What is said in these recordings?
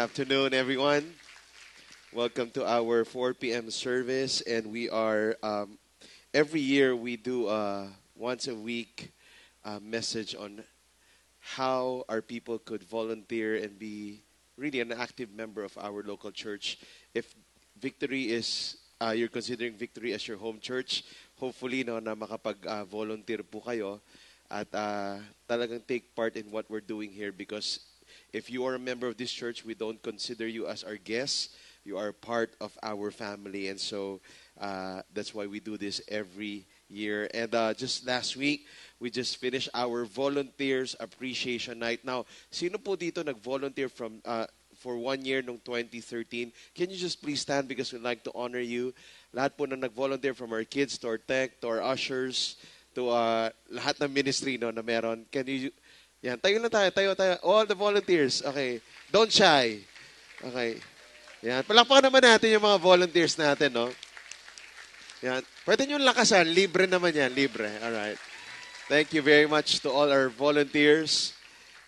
afternoon, everyone. Welcome to our 4 p.m. service, and we are every year we do a once a week message on how our people could volunteer and be really an active member of our local church. If Victory is you're considering Victory as your home church, hopefully no na makapag-volunteer po kayo at talagang take part in what we're doing here because if you are a member of this church, we don't consider you as our guests. You are part of our family, and so that's why we do this every year. And just last week, we just finished our Volunteers Appreciation Night. Now, sino po dito nag-volunteer from for 1 year noong 2013? Can you just please stand because we'd like to honor you? Lahat po na nag-volunteer from our kids to our tech, to our ushers, to lahat ng ministry no, na meron. Can you... Yan, tayo na tayo. All the volunteers. Okay. Don't shy. Okay. Yan. Palakpakan naman natin yung mga volunteers natin, no? Yan. Pwede nyo lakasan. Libre naman yan. Libre. All right. Thank you very much to all our volunteers.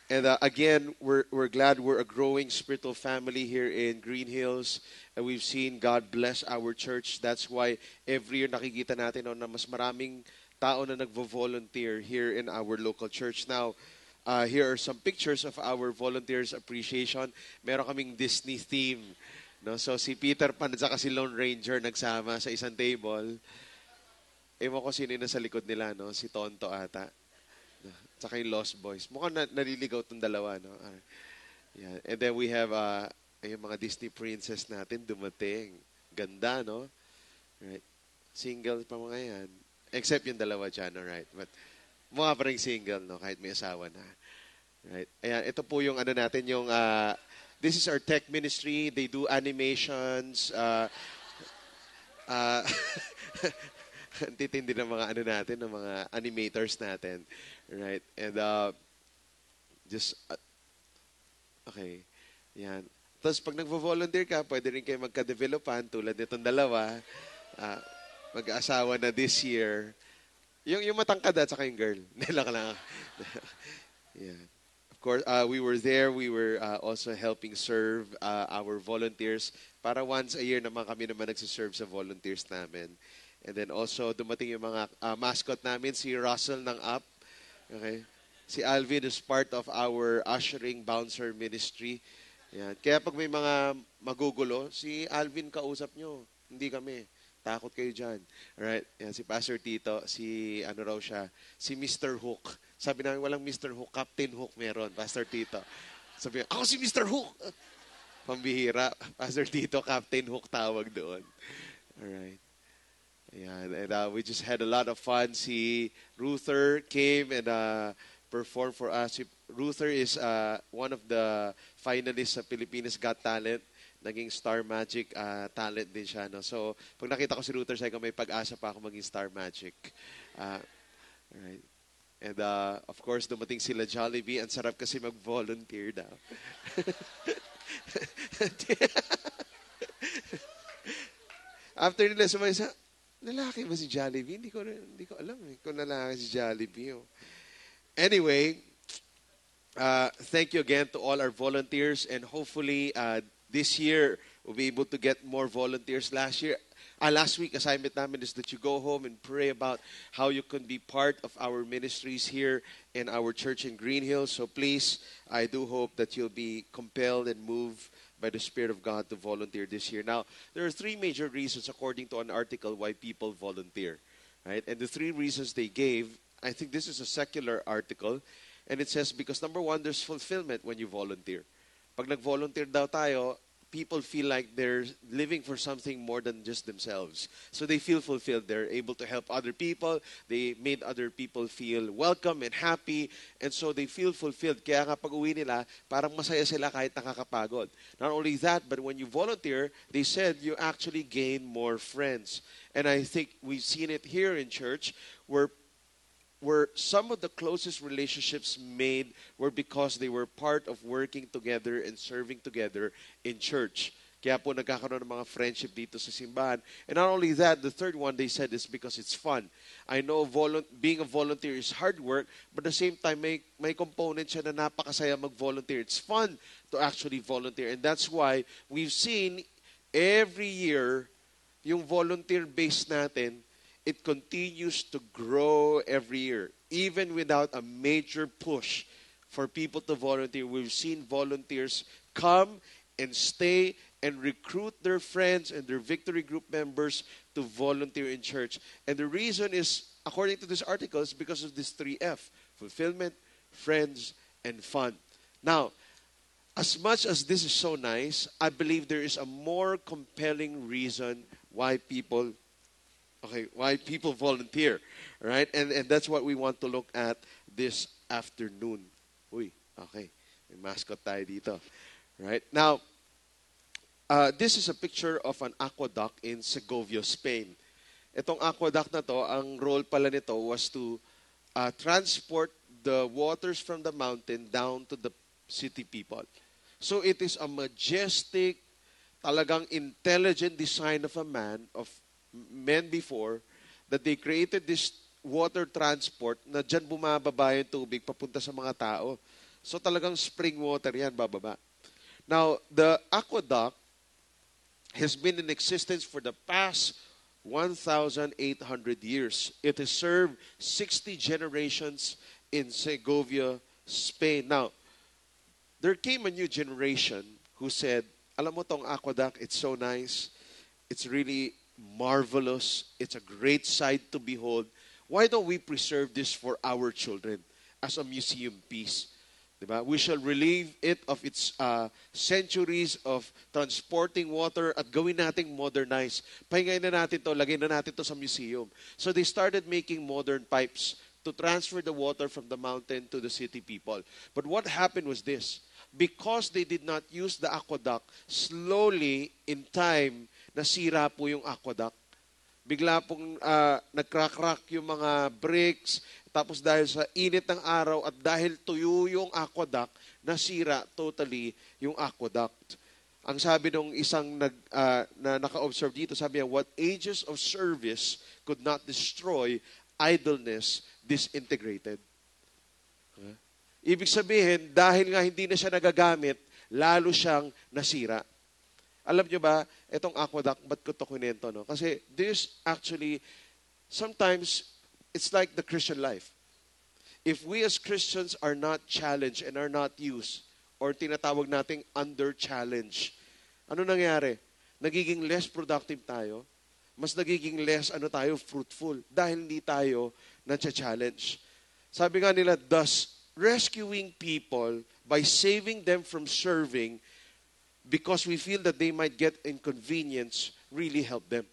And again, we're glad we're a growing spiritual family here in Green Hills. And we've seen God bless our church. That's why every year nakikita natin no, na mas maraming tao na nagvo-volunteer here in our local church. Now, here are some pictures of our volunteers appreciation. Meron kaming Disney theme. No? So si Peter Pan at saka si Lone Ranger nagsama sa isang table. Ewan ko sino yung nasa likod nila. No? Si Tonto ata. Tsaka yung Lost Boys. Mukhang naliligaw itong dalawa. No? Yeah. And then we have yung mga Disney princess natin dumating. Ganda, no? Right. Single pa mga yan. Except yung dalawa dyan, alright. But mukha pa rin single, no? Kahit may asawa na. Right. Ayan, ito po yung ano natin, yung, this is our tech ministry. They do animations. Titindi ng mga ano natin, ng mga animators natin. Right. And, okay. Yan. Tapos, pag nagvo-volunteer ka, pwede rin kayo magka-developan tulad nitong dalawa. Mag-aasawa na this year. Yung matangkad at saka yung girl. Nila ka lang. Yeah. Of course, we were there. We were also helping serve our volunteers. Para once a year naman kami naman nagsiserve sa volunteers namin. And then also, dumating yung mga mascot namin, si Russell ng UP. Okay. Si Alvin is part of our ushering bouncer ministry. Yan. Kaya pag may mga magugulo, si Alvin kausap nyo. Hindi kami. Takot kayo dyan. Alright? Yan, si Pastor Tito, si ano raw siya, si Mr. Hook. Sabi namin, walang Mr. Hook, Captain Hook meron, Pastor Tito. Sabi namin, ako si Mr. Hook! Pambihira. Pastor Tito, Captain Hook tawag doon. Alright. Ayan. And we just had a lot of fun. Si Ruther came and performed for us. Si Ruther is one of the finalists sa Pilipinas Got Talent. Naging Star Magic talent din siya. No? So, pag nakita ko si Ruther, sabi ko may pag-asa pa ako maging Star Magic. Right. And of course, dumating sila Jollibee. Ang sarap kasi mag-volunteer daw. After nila sumay sa, lalaki ba si Jollibee? Hindi ko alam kung lalaki si Jollibee. Oh. Anyway, thank you again to all our volunteers and hopefully this year, we'll be able to get more volunteers. Last week, assignment namin is that you go home and pray about how you can be part of our ministries here in our church in Green Hills. So please, I do hope that you'll be compelled and moved by the Spirit of God to volunteer this year. Now, there are 3 major reasons, according to an article, why people volunteer. Right? And the 3 reasons they gave, I think this is a secular article, and it says, because number 1, there's fulfillment when you volunteer. Pag nag-volunteer daw tayo, people feel like they're living for something more than just themselves. So they feel fulfilled. They're able to help other people. They made other people feel welcome and happy. And so they feel fulfilled. Kaya nga pag uwi nila, parang masaya sila kahit nakakapagod. Not only that, but when you volunteer, they said you actually gain more friends. And I think we've seen it here in church where some of the closest relationships made were because they were part of working together and serving together in church. Kaya po nagkakaroon ng mga friendship dito sa simbahan. And not only that, the third one they said is because it's fun. I know being a volunteer is hard work, but at the same time, may component siya na napakasaya mag-volunteer. It's fun to actually volunteer. And that's why we've seen every year, yung volunteer base natin, it continues to grow every year. Even without a major push for people to volunteer, we've seen volunteers come and stay and recruit their friends and their victory group members to volunteer in church. And the reason is, according to this article, is because of this 3F: fulfillment, friends, and fun. Now, as much as this is so nice, I believe there is a more compelling reason why people volunteer, right? And that's what we want to look at this afternoon. Uy, okay. May mascot tayo dito. Right? Now, this is a picture of an aqueduct in Segovia, Spain. Itong aqueduct na to, ang role pala nito was to transport the waters from the mountain down to the city people. So it is a majestic, talagang intelligent design of men before, that they created this water transport na dyan bumababa yung tubig papunta sa mga tao. So talagang spring water yan, bababa. Now, the aqueduct has been in existence for the past 1,800 years. It has served 60 generations in Segovia, Spain. Now, there came a new generation who said, alam mo tong aqueduct, it's so nice. It's really marvelous. It's a great sight to behold. Why don't we preserve this for our children as a museum piece? Diba? We shall relieve it of its centuries of transporting water at gawin nating modernized. Pahingayin na natin to, lagay na natin to sa museum. So they started making modern pipes to transfer the water from the mountain to the city people. But what happened was this. Because they did not use the aqueduct, slowly, in time, nasira po yung aqueduct. Bigla pong nagkrak-crack yung mga bricks. Tapos dahil sa init ng araw at dahil tuyo yung aqueduct, nasira totally yung aqueduct. Ang sabi nung isang na naka-observe dito, sabi niya, what ages of service could not destroy, idleness disintegrated. Ibig sabihin, dahil nga hindi na siya nagagamit, lalo siyang nasira. Alam nyo ba, itong aqueduct, ba't ko ito kunento, no? Kasi this actually, sometimes, it's like the Christian life. If we as Christians are not challenged and are not used, or tinatawag nating under-challenge, ano nangyari? Nagiging less productive tayo, mas nagiging less fruitful, dahil hindi tayo na-challenge. Sabi nga nila, thus, rescuing people by saving them from serving because we feel that they might get inconvenience really help them.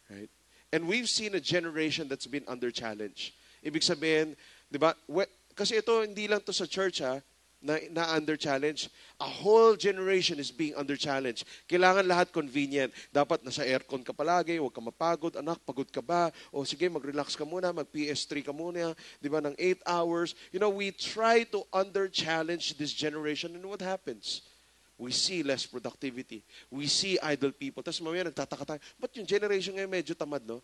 Right? And we've seen a generation that's been under challenge. Ibig sabihin, di ba? Kasi ito, hindi lang to sa church na under challenge. A whole generation is being under challenge. Kailangan lahat convenient. Dapat nasa aircon ka palagi, huwag ka mapagod. Anak, pagod ka ba? O sige, mag-relax ka muna, mag-PS3 ka muna, di ba, ng 8 hours. You know, we try to under challenge this generation, and what happens? We see less productivity. We see idle people. Tapos mamaya nagtataka tayo, ba't yung generation ngayon medyo tamad, no?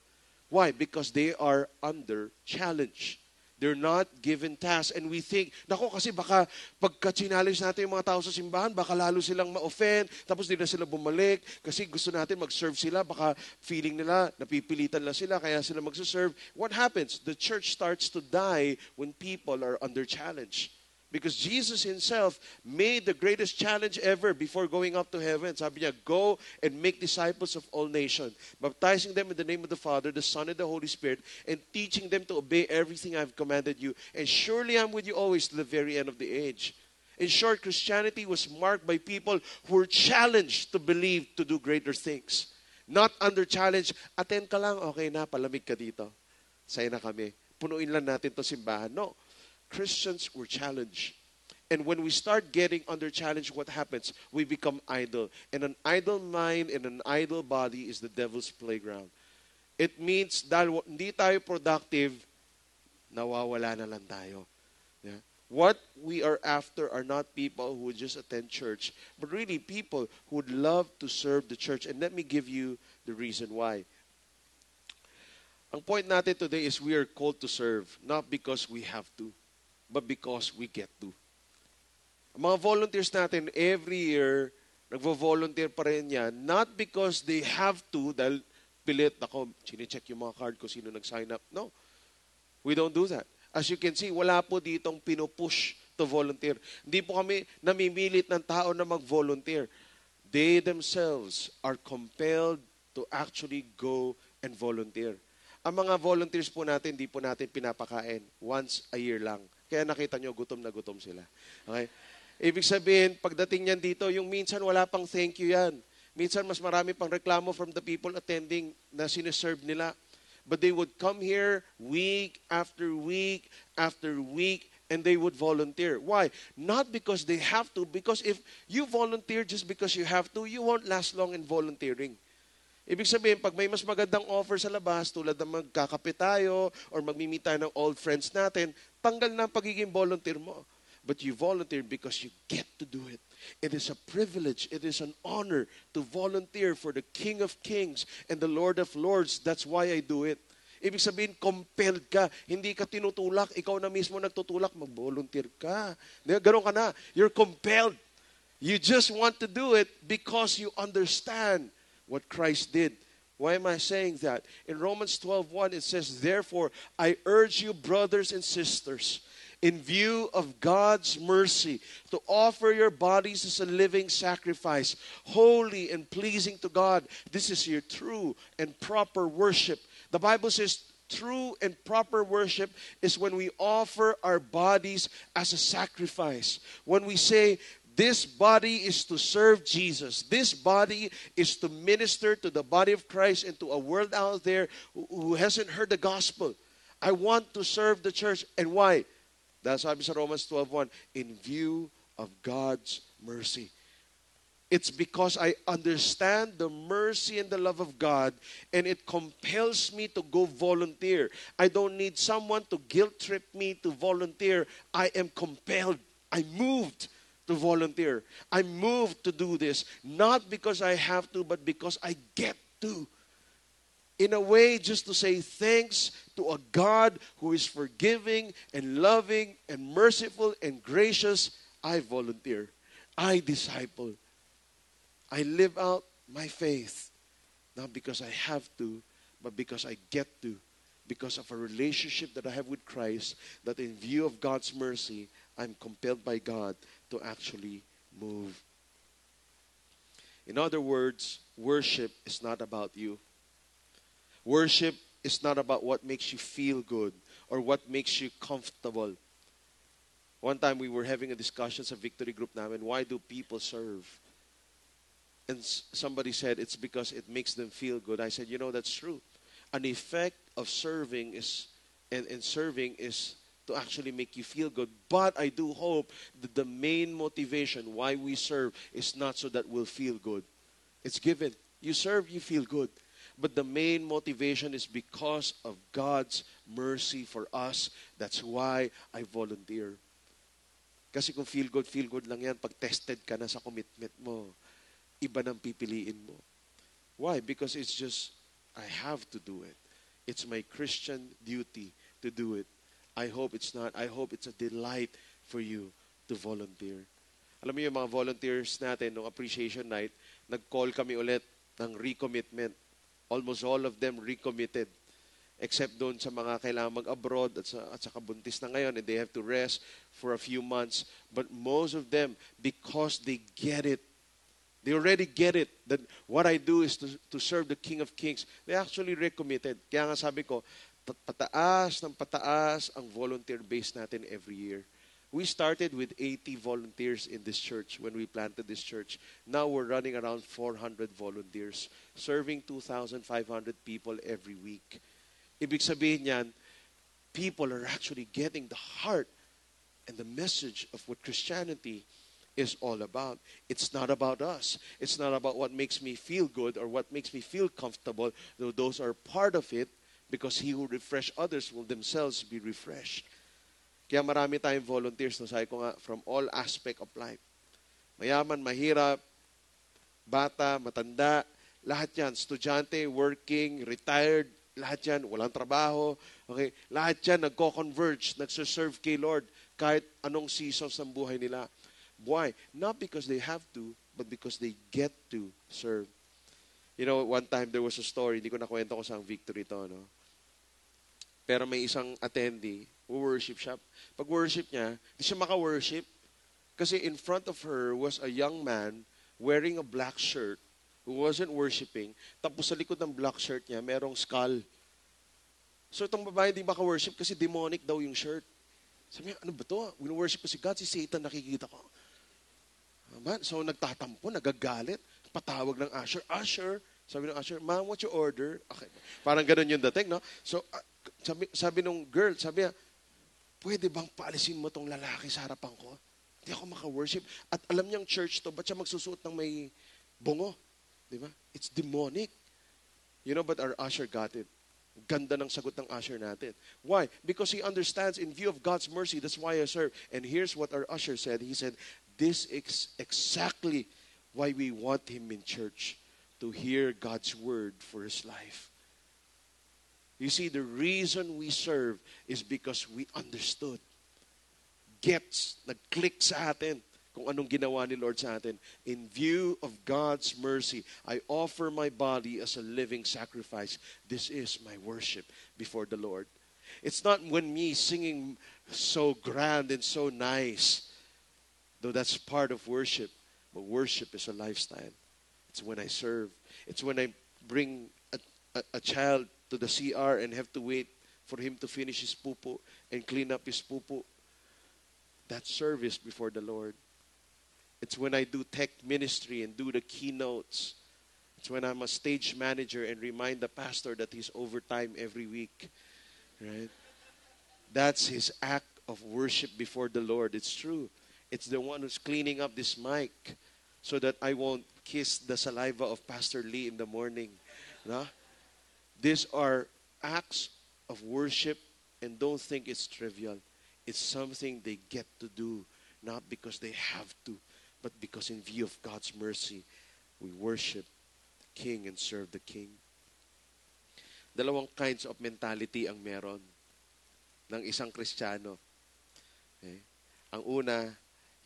Why? Because they are under challenge. They're not given tasks. And we think, nako kasi baka pagka-challenge natin yung mga tao sa simbahan, baka lalo silang ma-offend, tapos di na sila bumalik, kasi gusto natin mag-serve sila, baka feeling nila, napipilitan lang sila, kaya sila mag-serve. What happens? The church starts to die when people are under challenge. Because Jesus himself made the greatest challenge ever before going up to heaven. Sabi niya, go and make disciples of all nations, baptizing them in the name of the Father, the Son, and the Holy Spirit, and teaching them to obey everything I've commanded you. And surely I'm with you always to the very end of the age. In short, Christianity was marked by people who were challenged to believe, to do greater things. Not under challenge, attend ka lang, okay na, palamig ka dito. Saya na kami. Punuin lang natin to simbahan. No. Christians were challenged. And when we start getting under challenge, what happens? We become idle. And an idle mind and an idle body is the devil's playground. It means dahil hindi tayo productive, nawawala na lang tayo. Yeah? What we are after are not people who would just attend church, but really people who would love to serve the church. And let me give you the reason why. Ang point natin today is we are called to serve, not because we have to, but because we get to. Ang mga volunteers natin, every year, nagvo-volunteer pa rin yan, not because they have to, dahil pilit ako, sine-check yung mga card ko, sino nag-sign up. No, we don't do that. As you can see, wala po ditong pinupush to volunteer. Hindi po kami namimilit ng tao na mag-volunteer. They themselves are compelled to actually go and volunteer. Ang mga volunteers po natin, hindi po natin pinapakain. Once a year lang. Kaya nakita nyo, gutom na gutom sila. Okay? Ibig sabihin, pagdating niyan dito, yung minsan wala pang thank you yan. Minsan mas marami pang reklamo from the people attending na sineserve nila. But they would come here week after week after week and they would volunteer. Why? Not because they have to, because if you volunteer just because you have to, you won't last long in volunteering. Ibig sabihin, pag may mas magandang offer sa labas, tulad ng magkakape tayo or magmimit tayo ng old friends natin, tanggal na ang pagiging volunteer mo. But you volunteer because you get to do it. It is a privilege. It is an honor to volunteer for the King of Kings and the Lord of Lords. That's why I do it. Ibig sabihin, compelled ka. Hindi ka tinutulak. Ikaw na mismo nagtutulak. Mag-volunteer ka. Ganon ka na. You're compelled. You just want to do it because you understand what Christ did. Why am I saying that? In Romans 12:1, it says, "Therefore, I urge you, brothers and sisters, in view of God's mercy, to offer your bodies as a living sacrifice, holy and pleasing to God. This is your true and proper worship." The Bible says true and proper worship is when we offer our bodies as a sacrifice. When we say, this body is to serve Jesus. This body is to minister to the body of Christ and to a world out there who hasn't heard the gospel. I want to serve the church. And why? That's why sa Romans 12:1, in view of God's mercy. It's because I understand the mercy and the love of God, and it compels me to go volunteer. I don't need someone to guilt trip me to volunteer. I am compelled. I'm moved to volunteer. I'm moved to do this, not because I have to, but because I get to. In a way, just to say thanks to a God who is forgiving and loving and merciful and gracious, I volunteer. I disciple. I live out my faith, not because I have to, but because I get to. Because of a relationship that I have with Christ, that in view of God's mercy, I'm compelled by God to actually move. In other words, worship is not about you. Worship is not about what makes you feel good or what makes you comfortable. One time we were having a discussion sa Victory Group namin, why do people serve? And somebody said, it's because it makes them feel good. I said, that's true. An effect of serving is, and serving is to actually make you feel good. But I do hope that the main motivation why we serve is not so that we'll feel good. It's given. You serve, you feel good. But the main motivation is because of God's mercy for us. That's why I volunteer. Kasi kung feel good lang yan, pag tested ka na sa commitment mo, iba nang pipiliin mo. Why? Because it's just, I have to do it. It's my Christian duty to do it. I hope it's not. I hope it's a delight for you to volunteer. Alam mo yung mga volunteers natin, nung appreciation night, nag-call kami ulit ng recommitment. Almost all of them recommitted. Except doon sa mga kailangan mag-abroad at saka buntis na ngayon and they have to rest for a few months. But most of them, because they get it, they already get it, that what I do is to serve the King of Kings. They actually recommitted. Kaya nga sabi ko, pataas ng pataas ang volunteer base natin every year. We started with 80 volunteers in this church when we planted this church. Now we're running around 400 volunteers, serving 2,500 people every week. Ibig sabihin niyan, people are actually getting the heart and the message of what Christianity is all about. It's not about us. It's not about what makes me feel good or what makes me feel comfortable, though those are part of it, because he who refresh others will themselves be refreshed. Kaya marami tayong volunteers, no? Sabi ko nga, from all aspect of life. Mayaman, mahirap, bata, matanda, lahat yan. Estudyante, working, retired, lahat yan, walang trabaho. Okay? Lahat yan, nagko-converge, nagsuserve kay Lord kahit anong seasons ng buhay nila. Why? Not because they have to, but because they get to serve. You know, one time there was a story, hindi ko nakwento ko sa victory to, no? Pero may isang attendee, worship siya. Pag worship niya, hindi siya maka-worship. Kasi in front of her was a young man wearing a black shirt who wasn't worshiping. Tapos sa likod ng black shirt niya, merong skull. So itong babae hindi maka-worship kasi demonic daw yung shirt. Sabi niya, ano ba to? Wino-worship ko si God, si Satan nakikita ko. Man, so nagtatampo, nagagalit, patawag ng usher. Usher, sabi ng usher, ma'am, what's your order? Okay. Parang ganun yung dating, no? So, sabi nung girl, sabi niya, pwede bang paalisin mo tong lalaki sa harapan ko? Hindi ako maka-worship. At alam niyang church to, ba't siya magsusuot ng may bungo? Di ba? It's demonic. You know, but our usher got it. Ganda ng sagot ng usher natin. Why? Because he understands in view of God's mercy, that's why I serve. And here's what our usher said. He said, this is exactly why we want him in church, to hear God's word for his life. You see, the reason we serve is because we understood. Gets, nag-click sa atin kung anong ginawa ni Lord sa atin. In view of God's mercy, I offer my body as a living sacrifice. This is my worship before the Lord. It's not when me singing so grand and so nice, though that's part of worship, but worship is a lifestyle. It's when I serve. It's when I bring a child to the CR and have to wait for him to finish his pupo and clean up his pupo. That's service before the Lord. It's when I do tech ministry and do the keynotes. It's when I'm a stage manager and remind the pastor that he's overtime every week. Right? That's his act of worship before the Lord. It's true. It's the one who's cleaning up this mic so that I won't kiss the saliva of Pastor Lee in the morning. No? These are acts of worship, and don't think it's trivial. It's something they get to do, not because they have to, but because in view of God's mercy, we worship the King and serve the King. Dalawang kinds of mentality ang meron ng isang Kristiyano. Okay? Ang una,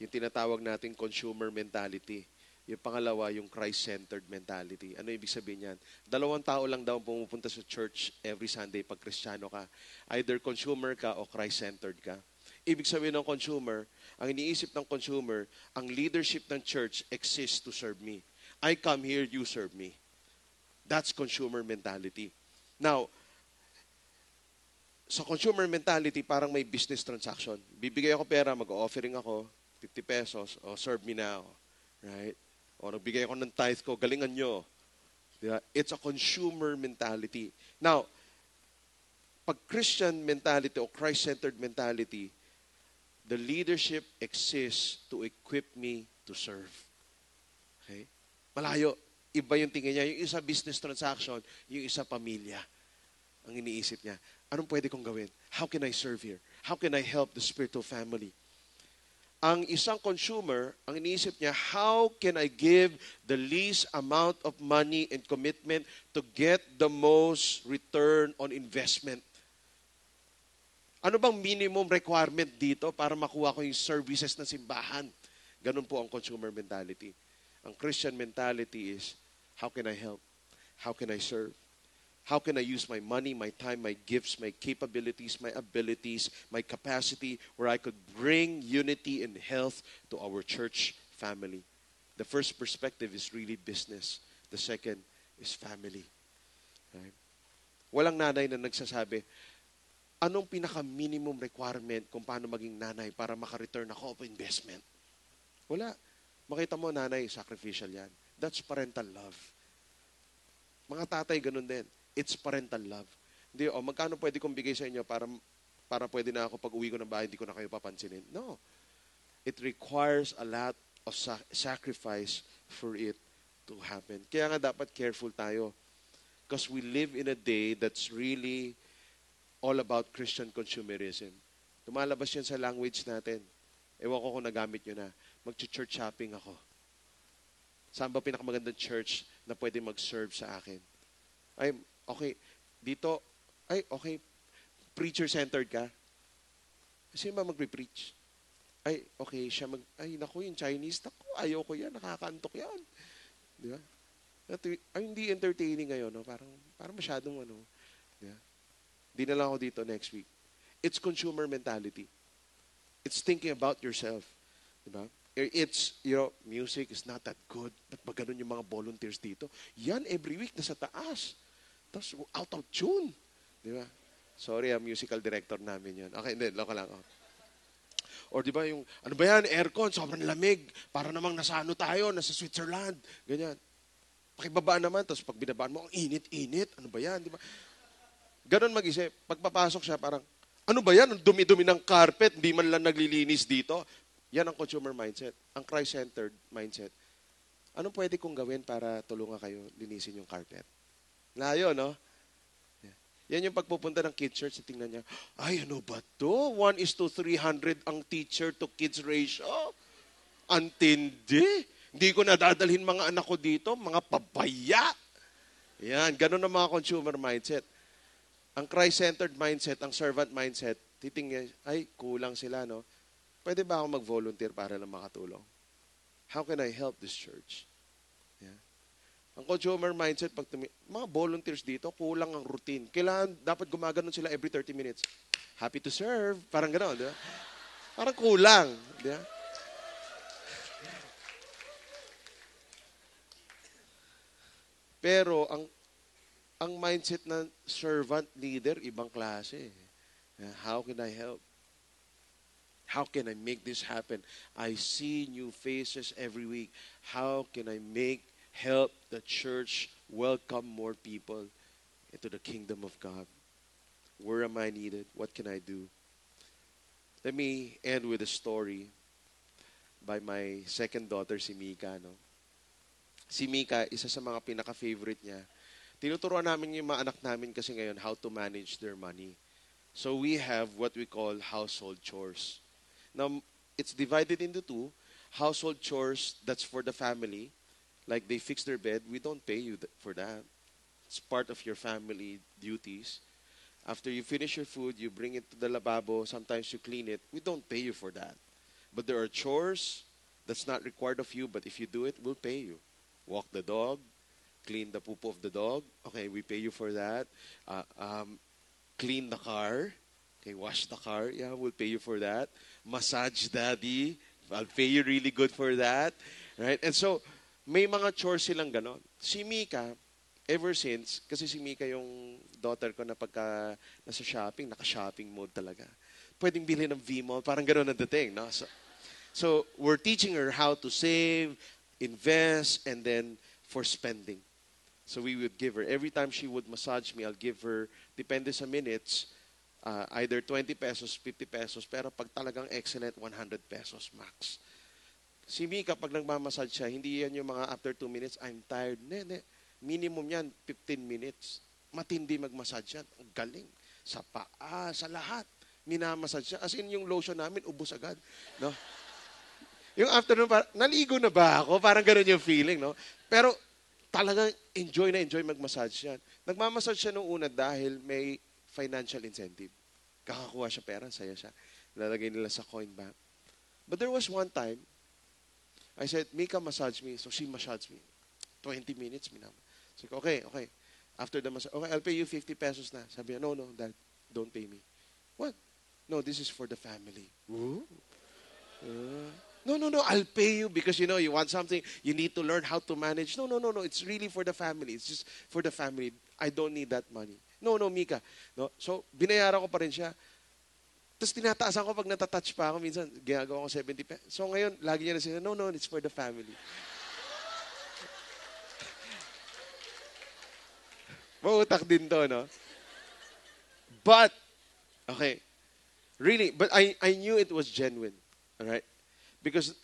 yung tinatawag nating consumer mentality. Yung pangalawa, yung Christ-centered mentality. Ano ibig sabihin yan? Dalawang tao lang daw pumupunta sa church every Sunday pag Kristiyano ka. Either consumer ka o Christ-centered ka. Ibig sabihin ng consumer, ang iniisip ng consumer, ang leadership ng church exists to serve me. I come here, you serve me. That's consumer mentality. Now, sa consumer mentality, parang may business transaction. Bibigay ako pera, mag-offering ako, 50 pesos, o serve me now. Right? O nagbigay ako ng tithe ko, galingan nyo. Diba? It's a consumer mentality. Now, pag Christian mentality o Christ-centered mentality, the leadership exists to equip me to serve. Okay? Malayo. Iba yung tingin niya. Yung isa business transaction, yung isa pamilya. Ang iniisip niya, anong pwede kong gawin? How can I serve here? How can I help the spiritual family? Ang isang consumer, ang iniisip niya, how can I give the least amount of money and commitment to get the most return on investment? Ano bang minimum requirement dito para makuha ko yung services ng simbahan? Ganun po ang consumer mentality. Ang Christian mentality is, how can I help? How can I serve? How can I use my money, my time, my gifts, my capabilities, my abilities, my capacity, where I could bring unity and health to our church family? The first perspective is really business. The second is family. Right? Walang nanay na nagsasabi, anong pinaka-minimum requirement kung paano maging nanay para maka-return ako of investment? Wala. Makita mo, nanay, sacrificial yan. That's parental love. Mga tatay, ganun din. It's parental love. Hindi, magkano pwede kong bigay sa inyo para pwede na ako pag uwi ko ng bahay, hindi ko na kayo papansinin. No. It requires a lot of sacrifice for it to happen. Kaya nga dapat careful tayo. Because we live in a day that's really all about Christian consumerism. Lumalabas yun sa language natin. Ewan ko kung nagamit nyo na. Mag-church shopping ako. Saan ba pinakamagandang church na pwede mag-serve sa akin? Ay, okay. Dito, ay, okay. Preacher-centered ka? Sino ba magre-preach? Ay, okay, ay, naku, yung Chinese, naku, ayoko yan, nakakaantok yan. Di ba? Ay, hindi entertaining ngayon, no? Parang masyadong, di ba? Di na lang ako dito next week. It's consumer mentality. It's thinking about yourself. Di ba? It's, music is not that good. Ba't ba ganun yung mga volunteers dito? Yan, every week, nasa taas. Tapos, out of tune. Di ba? Sorry, musical director namin yan. Okay, hindi, loko lang. Oh. Or di ba yung, ano ba yan, aircon, sobrang lamig. Para namang nasa tayo, nasa Switzerland. Ganyan. Pakibaba naman, tapos pag binabaan mo, ang init-init. Ano ba yan, di ba? Ganon mag-isip. Pagpapasok siya, parang, ano ba yan? Ang dumi-dumi ng carpet, hindi man lang naglilinis dito. Yan ang consumer mindset. Ang Christ-centered mindset. Anong pwede kong gawin para tulungan kayo linisin yung carpet? Layo, no? Yan yung pagpupunta ng kids church, tingnan niya, ay, ano ba to? 1:300 ang teacher to kids ratio. Antindi. Hindi ko nadadalhin mga anak ko dito, mga pabaya. Yan, ganun ang mga consumer mindset. Ang Christ-centered mindset, ang servant mindset, titingnan, ay, kulang sila, no? Pwede ba ako mag-volunteer para lang makatulong? How can I help this church? Yeah. Ang consumer mindset, mga volunteers dito, kulang ang routine. Kailangan, dapat gumaganon sila every 30 minutes. Happy to serve. Parang gano'n, di ba? Parang kulang. Di ba? Pero, ang mindset ng servant leader, ibang klase. How can I help? How can I make this happen? I see new faces every week. How can I help the church welcome more people into the kingdom of God? Where am I needed? What can I do? Let me end with a story by my second daughter, si Mika. No? Si Mika, isa sa mga pinaka-favorite niya. Tinuturuan namin yung mga anak namin kasi ngayon how to manage their money. So we have what we call household chores. Now, it's divided into two. Household chores, that's for the family. Like they fix their bed, we don't pay you for that. It's part of your family duties. After you finish your food, you bring it to the lavabo. Sometimes you clean it. We don't pay you for that. But there are chores that's not required of you, but if you do it, we'll pay you. Walk the dog, clean the poop of the dog. Okay, we pay you for that. Clean the car. Okay, wash the car. Yeah, we'll pay you for that. Massage daddy. I'll pay you really good for that. Right? And so, may mga chores silang ganon. Si Mika, ever since, kasi si Mika yung daughter ko na pagka nasa shopping, naka-shopping mode talaga. Pwedeng bilhin ng V-Mall, parang ganon ang dating. No? So, we're teaching her how to save, invest, and then for spending. So we would give her, every time she would massage me, I'll give her, depende sa minutes, either 20 pesos, 50 pesos, pero pag talagang excellent, 100 pesos max. Si Mika, pag nagmamassage siya, hindi yan yung mga after 2 minutes, I'm tired. Ne. Minimum yan, 15 minutes. Matindi magmassage yan. Ang galing. Sa paa, sa lahat. Minamassage siya. As in, yung lotion namin, ubos agad. No? Yung afternoon, naligo na ba ako? Parang ganun yung feeling, no? Pero talagang enjoy na enjoy magmassage yan. Nagmamassage siya nung una dahil may financial incentive. Kakakuha siya pera, saya siya. Lalagay nila sa coin bank. But there was one time, I said, Mika, massage me. So she massaged me. 20 minutes, minama. So, okay. After the massage, okay, I'll pay you 50 pesos na. Sabi niya, no, Dad, don't pay me. What? No, this is for the family. Ooh. No, I'll pay you because, you want something, you need to learn how to manage. No, it's really for the family. It's just for the family. I don't need that money. No, Mika. No? So, binayaran ko pa rin siya. Tapos tinataasan ko pag natatouch pa ako. Minsan, ginagawa ko 70 pesos. So, ngayon, lagi niya na sinabi, no, it's for the family. Mautak din to, no? But, okay, really, but I knew it was genuine. All right? Because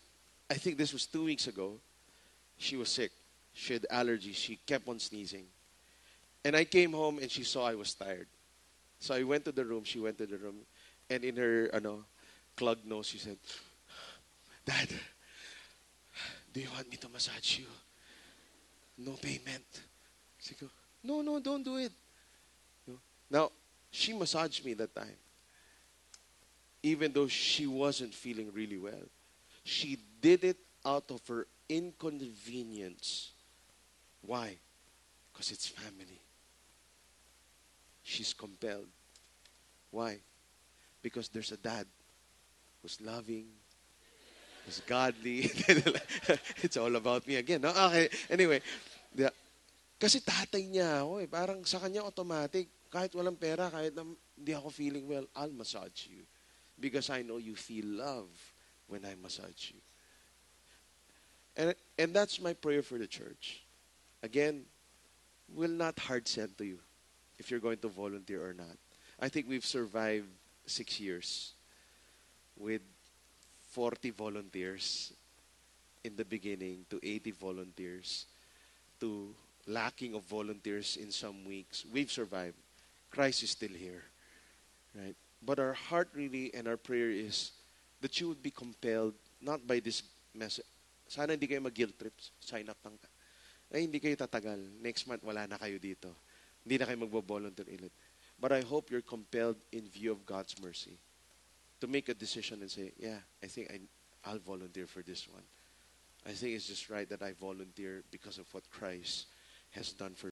I think this was 2 weeks ago. She was sick. She had allergies. She kept on sneezing. And I came home and she saw I was tired. So I went to the room. She went to the room. And in her clogged nose, she said, Dad, do you want me to massage you? No payment. She go, no, no, don't do it. Now, she massaged me that time, even though she wasn't feeling really well. She did it out of her inconvenience. Why? Because it's family. She's compelled. Why? Because there's a dad who's loving, who's godly. It's all about me again. No? Okay, anyway. Yeah. Kasi tatay niya ako eh. Parang sa kanya automatic. Kahit walang pera, kahit na hindi ako feeling well, I'll massage you. Because I know you feel love when I massage you. And that's my prayer for the church. Again, will not hard sell to you if you're going to volunteer or not. I think we've survived 6 years with 40 volunteers in the beginning to 80 volunteers to lacking of volunteers in some weeks. We've survived. Christ is still here, right? But our heart really and our prayer is that you would be compelled not by this message. Sana hindi kayo mag-guilt trips. Sign up lang. Ay, hindi kayo tatagal. Next month, wala na kayo dito. Hindi na kayo magbo-volunteer ulit. But I hope you're compelled in view of God's mercy to make a decision and say, yeah, I think I'll volunteer for this one. I think it's just right that I volunteer because of what Christ has done for